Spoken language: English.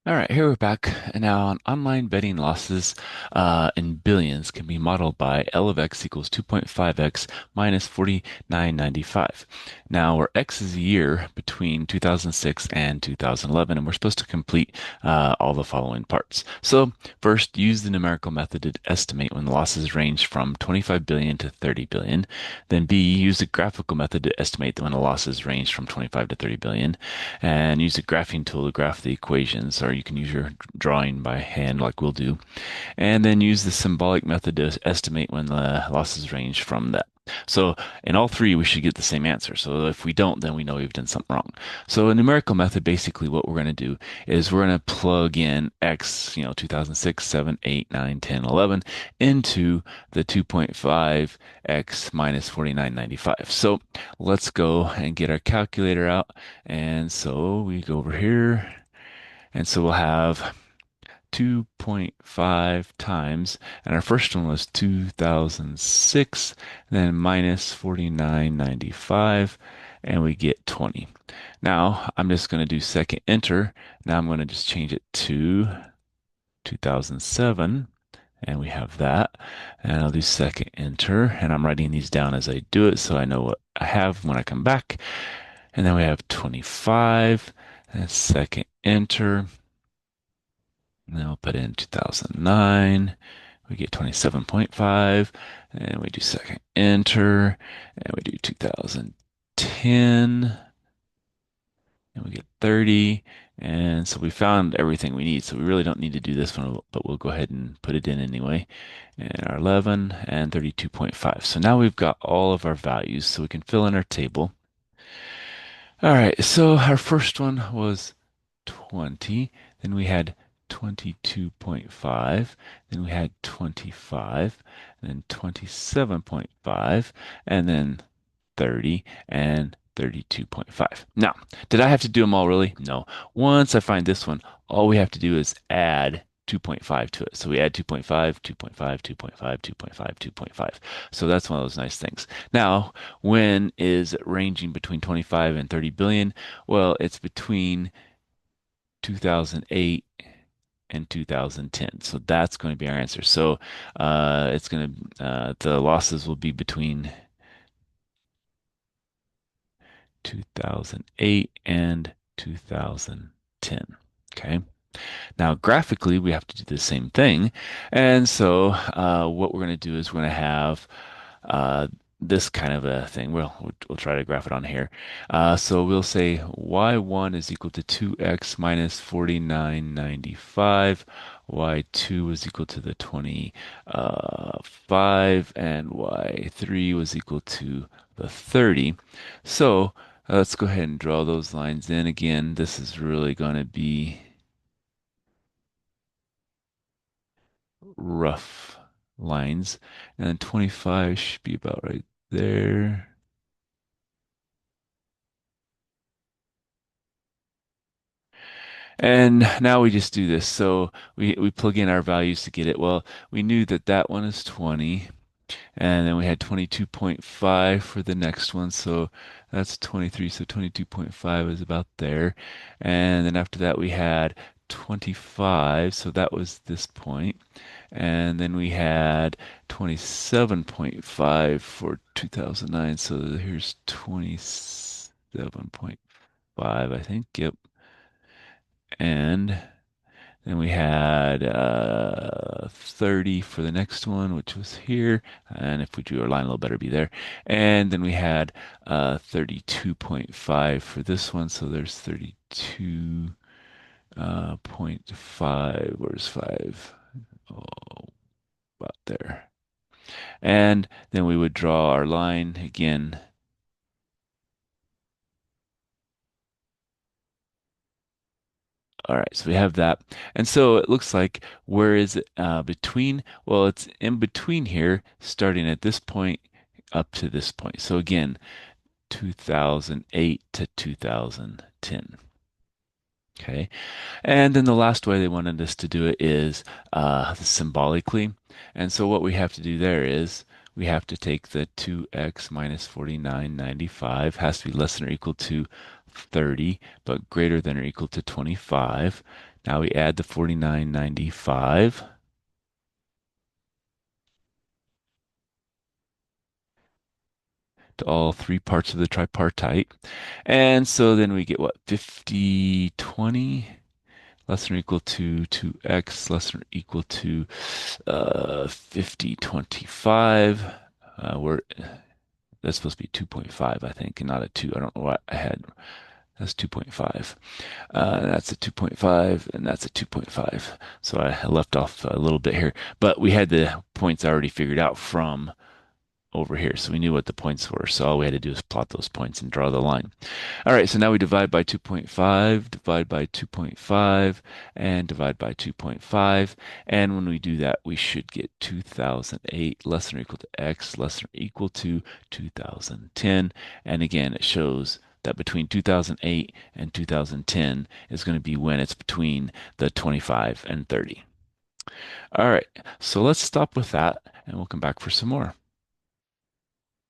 All right, here we're back. And now on online betting losses in billions can be modeled by L of x equals 2.5x minus 49.95. Now, where x is a year between 2006 and 2011, and we're supposed to complete all the following parts. So first, use the numerical method to estimate when the losses range from 25 billion to 30 billion. Then B, use the graphical method to estimate when the losses range from 25 to 30 billion and use a graphing tool to graph the equations, or you can use your drawing by hand like we'll do, and then use the symbolic method to estimate when the losses range from that. So in all three, we should get the same answer. So if we don't, then we know we've done something wrong. So a numerical method, basically what we're going to do is we're going to plug in X, 2006, 7, 8, 9, 10, 11 into the 2.5 X minus 49.95. So let's go and get our calculator out. And so we go over here. And so we'll have 2.5 times, and our first one was 2006, then minus 49.95, and we get 20. Now I'm just going to do second enter. Now I'm going to just change it to 2007, and we have that. And I'll do second enter, and I'm writing these down as I do it so I know what I have when I come back. And then we have 25, and second enter. And then we'll put in 2009. We get 27.5. And we do second enter. And we do 2010. And we get 30. And so we found everything we need. So we really don't need to do this one, but we'll go ahead and put it in anyway. And our 11 and 32.5. So now we've got all of our values. So we can fill in our table. All right. So our first one was 20. Then we had 22.5. Then we had 25. And then 27.5. And then 30 and 32.5. Now, did I have to do them all really? No. Once I find this one, all we have to do is add 2.5 to it. So we add 2.5, 2.5, 2.5, 2.5, 2.5. So that's one of those nice things. Now, when is it ranging between 25 and 30 billion? Well, it's between 2008 and 2010. So that's going to be our answer. So it's going to the losses will be between 2008 and 2010. Okay. Now, graphically, we have to do the same thing. And so, what we're going to do is we're going to have this kind of a thing. We'll try to graph it on here. So we'll say y1 is equal to 2x minus 49.95. Y2 was equal to the 25, and y3 was equal to the 30. So let's go ahead and draw those lines in again. This is really going to be rough lines. And then 25 should be about right there. And now we just do this. So we plug in our values to get it. Well, we knew that that one is 20. And then we had 22.5 for the next one. So that's 23. So 22.5 is about there. And then after that, we had 25. So that was this point. And then we had 27.5 for 2009. So here's 27.5, I think. Yep. And then we had 30 for the next one, which was here. And if we drew our line a little better, it'd be there. And then we had 32.5 for this one. So there's 32.5. Where's 5? Oh, about there. And then we would draw our line again. All right, so we have that. And so it looks like where is it between? Well, it's in between here, starting at this point up to this point. So again, 2008 to 2010. Okay. And then the last way they wanted us to do it is symbolically. And so what we have to do there is we have to take the 2x minus 49.95 has to be less than or equal to 30, but greater than or equal to 25, Now we add the 49.95 to all three parts of the tripartite. And so then we get what? 50/20 less than or equal to 2x less than or equal to 50/25. We're That's supposed to be 2.5, I think, and not a 2. I don't know what I had. That's 2.5. That's a 2.5, and that's a 2.5. So I left off a little bit here, but we had the points already figured out from over here. So we knew what the points were. So all we had to do is plot those points and draw the line. All right, so now we divide by 2.5, divide by 2.5, and divide by 2.5. And when we do that, we should get 2008 less than or equal to x less than or equal to 2010. And again, it shows that between 2008 and 2010 is going to be when it's between the 25 and 30. All right, so let's stop with that and we'll come back for some more.